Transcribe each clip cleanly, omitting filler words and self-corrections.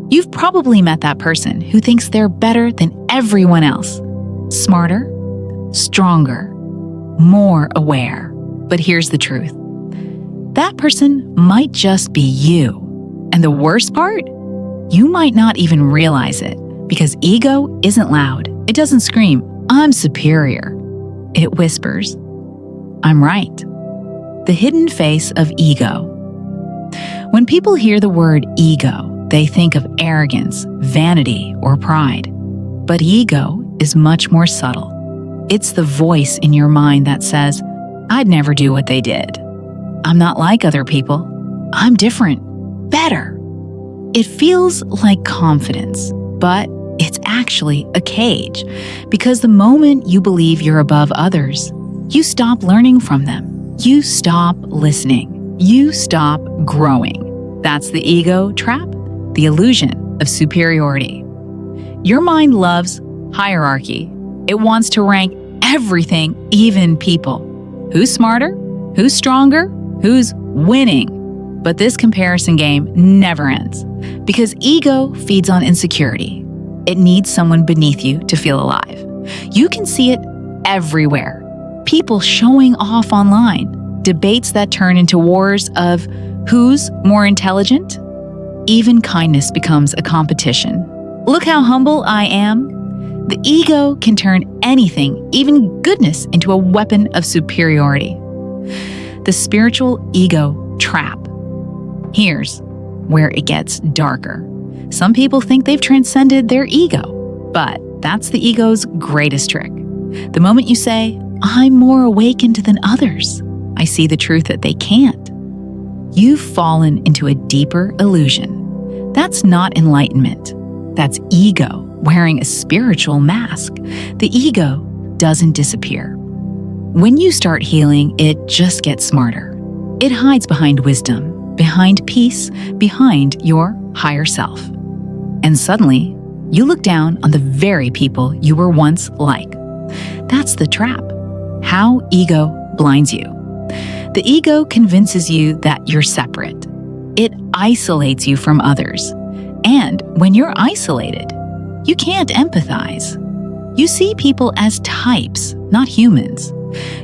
You've probably met that person who thinks they're better than everyone else. Smarter, stronger, more aware. But here's the truth. That person might just be you. And the worst part? You might not even realize it because ego isn't loud. It doesn't scream, "I'm superior." It whispers, "I'm right." The hidden face of ego. When people hear the word ego, they think of arrogance, vanity, or pride. But ego is much more subtle. It's the voice in your mind that says, "I'd never do what they did. I'm not like other people. I'm different, better." It feels like confidence, but it's actually a cage. Because the moment you believe you're above others, you stop learning from them. You stop listening. You stop growing. That's the ego trap, the illusion of superiority. Your mind loves hierarchy. It wants to rank everything, even people. Who's smarter? Who's stronger? Who's winning? But this comparison game never ends because ego feeds on insecurity. It needs someone beneath you to feel alive. You can see it everywhere. People showing off online, debates that turn into wars of who's more intelligent. Even kindness becomes a competition. Look how humble I am. The ego can turn anything, even goodness, into a weapon of superiority. The spiritual ego trap. Here's where it gets darker. Some people think they've transcended their ego, but that's the ego's greatest trick. The moment you say, "I'm more awakened than others," I see the truth that they can't. You've fallen into a deeper illusion. That's not enlightenment. That's ego wearing a spiritual mask. The ego doesn't disappear. When you start healing, it just gets smarter. It hides behind wisdom, behind peace, behind your higher self. And suddenly, you look down on the very people you were once like. That's the trap. How ego blinds you. The ego convinces you that you're separate. It isolates you from others. And when you're isolated, you can't empathize. You see people as types, not humans.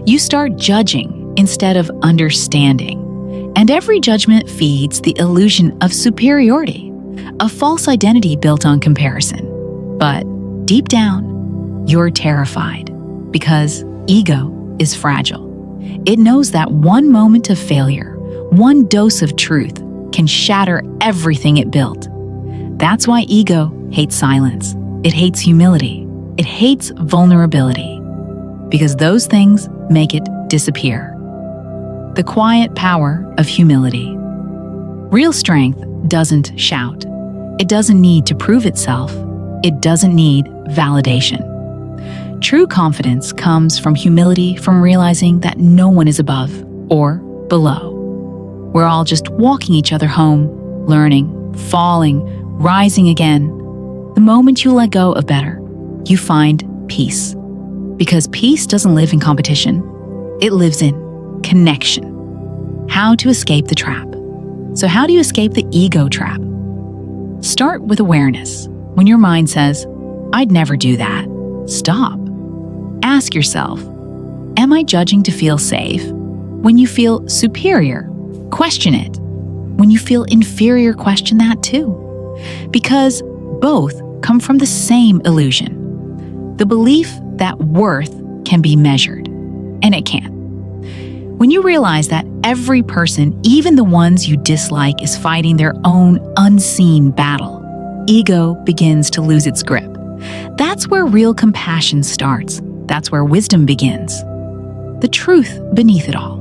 You start judging instead of understanding. And every judgment feeds the illusion of superiority, a false identity built on comparison. But deep down, you're terrified because ego is fragile. It knows that one moment of failure, one dose of truth, can shatter everything it built. That's why ego hates silence. It hates humility. It hates vulnerability. Because those things make it disappear. The quiet power of humility. Real strength doesn't shout. It doesn't need to prove itself. It doesn't need validation. True confidence comes from humility, from realizing that no one is above or below. We're all just walking each other home, learning, falling, rising again. The moment you let go of better, you find peace. Because peace doesn't live in competition. It lives in connection. How to escape the trap. So how do you escape the ego trap? Start with awareness. When your mind says, "I'd never do that," stop. Ask yourself, am I judging to feel safe? When you feel superior, question it. When you feel inferior, question that too. Because both come from the same illusion. The belief that worth can be measured, and it can't. When you realize that every person, even the ones you dislike, is fighting their own unseen battle, ego begins to lose its grip. That's where real compassion starts. That's where wisdom begins. The truth beneath it all.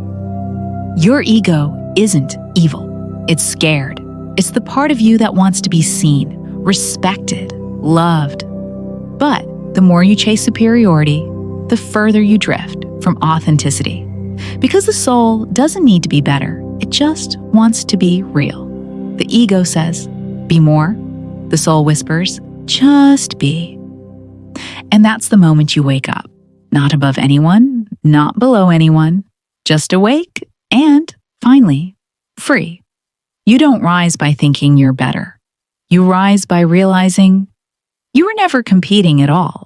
Your ego isn't evil. It's scared. It's the part of you that wants to be seen, respected, loved. But the more you chase superiority, the further you drift from authenticity. Because the soul doesn't need to be better. It just wants to be real. The ego says, "Be more." The soul whispers, "Just be." And that's the moment you wake up. Not above anyone, not below anyone, just awake and, finally, free. You don't rise by thinking you're better. You rise by realizing you were never competing at all.